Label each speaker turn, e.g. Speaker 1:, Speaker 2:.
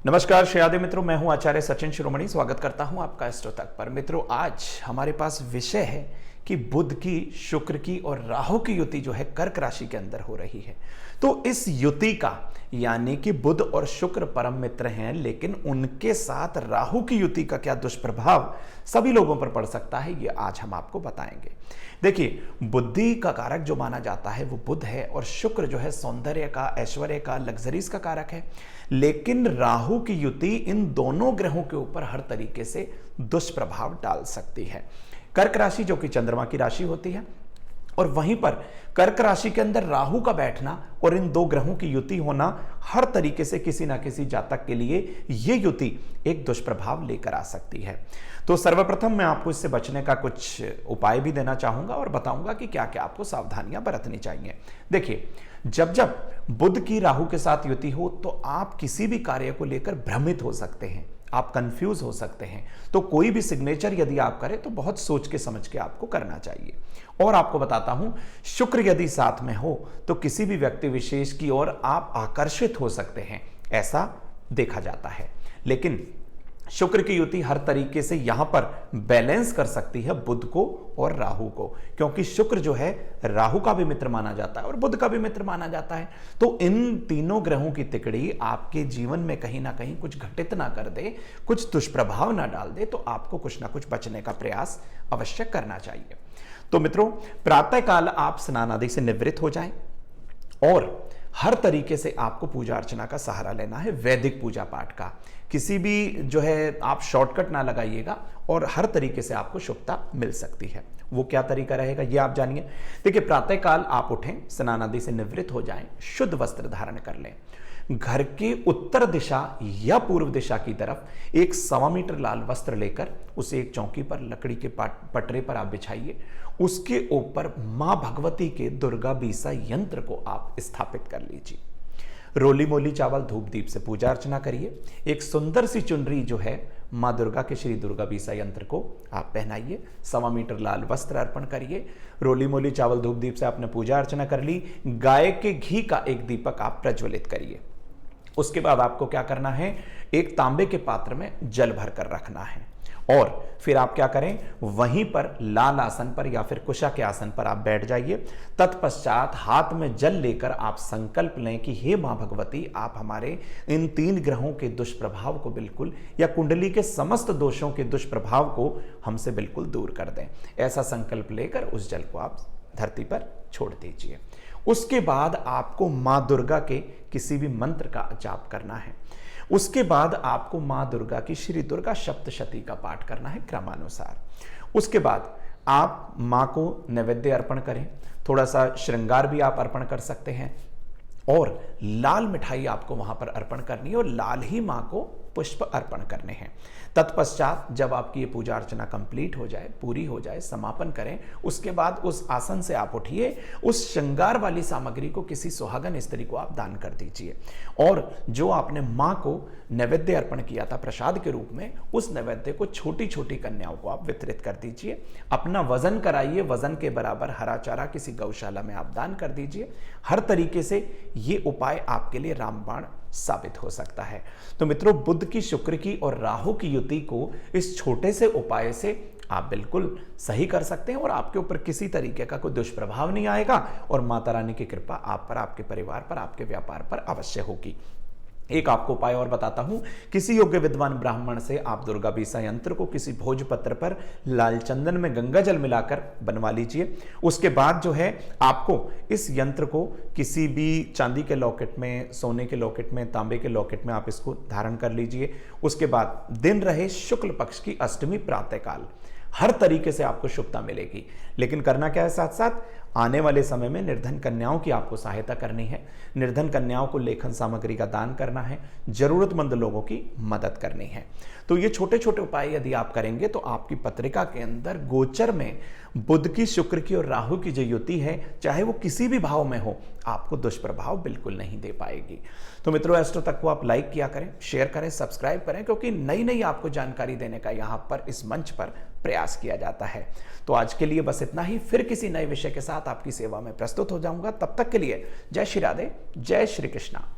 Speaker 1: नमस्कार श्रेयादे मित्रों, मैं हूं आचार्य सचिन शिरोमणि। स्वागत करता हूं आपका एस्ट्रो तक पर। मित्रों, आज हमारे पास विषय है कि बुध की, शुक्र की और राहु की युति जो है कर्क राशि के अंदर हो रही है। तो इस युति का, यानी कि बुध और शुक्र परम मित्र हैं, लेकिन उनके साथ राहु की युति का क्या दुष्प्रभाव सभी लोगों पर पड़ सकता है, ये आज हम आपको बताएंगे। देखिए, बुद्धि का कारक जो माना जाता है वो बुध है, और शुक्र जो है सौंदर्य का, ऐश्वर्य का, लग्जरीज का कारक है। लेकिन राहु की युति इन दोनों ग्रहों के ऊपर हर तरीके से दुष्प्रभाव डाल सकती है। कर्क राशि जो कि चंद्रमा की राशि होती है, और वहीं पर कर्क राशि के अंदर राहु का बैठना और इन दो ग्रहों की युति होना हर तरीके से किसी ना किसी जातक के लिए ये युति एक दुष्प्रभाव लेकर आ सकती है। तो सर्वप्रथम मैं आपको इससे बचने का कुछ उपाय भी देना चाहूंगा और बताऊंगा कि क्या क्या आपको सावधानियां बरतनी चाहिए। देखिए, जब जब बुध की राहु के साथ युति हो तो आप किसी भी कार्य को लेकर भ्रमित हो सकते हैं, आप कंफ्यूज हो सकते हैं। तो कोई भी सिग्नेचर यदि आप करें तो बहुत सोच के समझ के आपको करना चाहिए। और आपको बताता हूं, शुक्र यदि साथ में हो तो किसी भी व्यक्ति विशेष की ओर आप आकर्षित हो सकते हैं, ऐसा देखा जाता है। लेकिन शुक्र की युति हर तरीके से यहां पर बैलेंस कर सकती है बुध को और राहु को, क्योंकि शुक्र जो है राहु का भी मित्र माना जाता है और बुध का भी मित्र माना जाता है। तो इन तीनों ग्रहों की तिकड़ी आपके जीवन में कहीं ना कहीं कुछ घटित ना कर दे, कुछ दुष्प्रभाव ना डाल दे, तो आपको कुछ ना कुछ बचने का प्रयास अवश्य करना चाहिए। तो मित्रों, प्रातःकाल आप स्नान आदि से निवृत्त हो जाएं और हर तरीके से आपको पूजा अर्चना का सहारा लेना है, वैदिक पूजा पाठ का। किसी भी जो है आप शॉर्टकट ना लगाइएगा और हर तरीके से आपको शुभता मिल सकती है। वो क्या तरीका रहेगा ये आप जानिए। देखिए, प्रातःकाल आप उठें, स्नान आदि से निवृत्त हो जाएं, शुद्ध वस्त्र धारण कर लें। घर के उत्तर दिशा या पूर्व दिशा की तरफ एक 1.25 मीटर लाल वस्त्र लेकर उसे एक चौकी पर, लकड़ी के पटरे पर आप बिछाइए। उसके ऊपर मां भगवती के दुर्गा बीसा यंत्र को आप स्थापित कर लीजिए। रोली मोली चावल धूप दीप से पूजा अर्चना करिए। एक सुंदर सी चुनरी जो है मां दुर्गा के श्री दुर्गा बीसा यंत्र को आप पहनाइए। 1.25 मीटर लाल वस्त्र अर्पण करिए। रोली मोली चावल धूप दीप से आपने पूजा अर्चना कर ली। गाय के घी का एक दीपक आप प्रज्वलित करिए। उसके बाद आपको क्या करना है, एक तांबे के पात्र में जल भर कर रखना है, और फिर आप क्या करें, वहीं पर लाल आसन पर या फिर कुशा के आसन पर आप बैठ जाइए। तत्पश्चात हाथ में जल लेकर आप संकल्प लें कि हे मां भगवती, आप हमारे इन 3 ग्रहों के दुष्प्रभाव को बिल्कुल, या कुंडली के समस्त दोषों के दुष्प्रभाव को हमसे बिल्कुल दूर कर दें। ऐसा संकल्प लेकर उस जल को आप धरती पर छोड़ दीजिए। उसके बाद आपको मां दुर्गा के किसी भी मंत्र का जाप करना है। उसके बाद आपको मां दुर्गा की श्री दुर्गा सप्तशती का पाठ करना है क्रमानुसार। उसके बाद आप मां को नैवेद्य अर्पण करें, थोड़ा सा श्रृंगार भी आप अर्पण कर सकते हैं, और लाल मिठाई आपको वहां पर अर्पण करनी है और लाल ही मां को पुष्प अर्पण करने हैं। तत्पश्चात जब आपकी ये पूजा अर्चना कंप्लीट हो जाए, पूरी हो जाए, समापन करें, उसके बाद उस आसन से आप उठिए। उस श्रृंगार वाली सामग्री को किसी सुहागन स्त्री को आप दान कर दीजिए, और जो आपने मां को नैवेद्य अर्पण किया था प्रसाद के रूप में, उस नैवेद्य को छोटी छोटी कन्याओं को आप वितरित कर दीजिए। अपना वजन कराइए, वजन के बराबर हरा चारा किसी गौशाला में आप दान कर दीजिए। हर तरीके से ये उपाय आपके लिए रामबाण साबित हो सकता है। तो मित्रों, बुध की, शुक्र की और राहु की युति को इस छोटे से उपाय से आप बिल्कुल सही कर सकते हैं, और आपके ऊपर किसी तरीके का कोई दुष्प्रभाव नहीं आएगा, और माता रानी की कृपा आप पर, आपके परिवार पर, आपके व्यापार पर अवश्य होगी। एक आपको उपाय और बताता हूं। किसी योग्य विद्वान ब्राह्मण से आप दुर्गा बीसा यंत्र को किसी भोजपत्र पर लाल चंदन में गंगा जल मिलाकर बनवा लीजिए। उसके बाद जो है आपको इस यंत्र को किसी भी चांदी के लॉकेट में, सोने के लॉकेट में, तांबे के लॉकेट में आप इसको धारण कर लीजिए। उसके बाद दिन रहे शुक्ल पक्ष की अष्टमी प्रातःकाल, हर तरीके से आपको शुभता मिलेगी। लेकिन करना क्या है, साथ साथ आने वाले समय में निर्धन कन्याओं की आपको सहायता करनी है। निर्धन कन्याओं को लेखन सामग्री का दान करना है, जरूरतमंद लोगों की मदद करनी है। तो ये छोटे छोटे उपाय यदि आप करेंगे तो आपकी पत्रिका के अंदर गोचर में बुध की, शुक्र की और राहु की जो युति है, चाहे वो किसी भी भाव में हो, आपको दुष्प्रभाव बिल्कुल नहीं दे पाएगी। तो मित्रों, एस्ट्रो तक को आप लाइक किया करें, शेयर करें, सब्सक्राइब करें, क्योंकि नई नई आपको जानकारी देने का यहाँ पर इस मंच पर प्रयास किया जाता है। तो आज के लिए बस इतना ही। फिर किसी नए विषय के साथ आपकी सेवा में प्रस्तुत हो जाऊंगा। तब तक के लिए जय श्री राधे, जय श्री कृष्णा।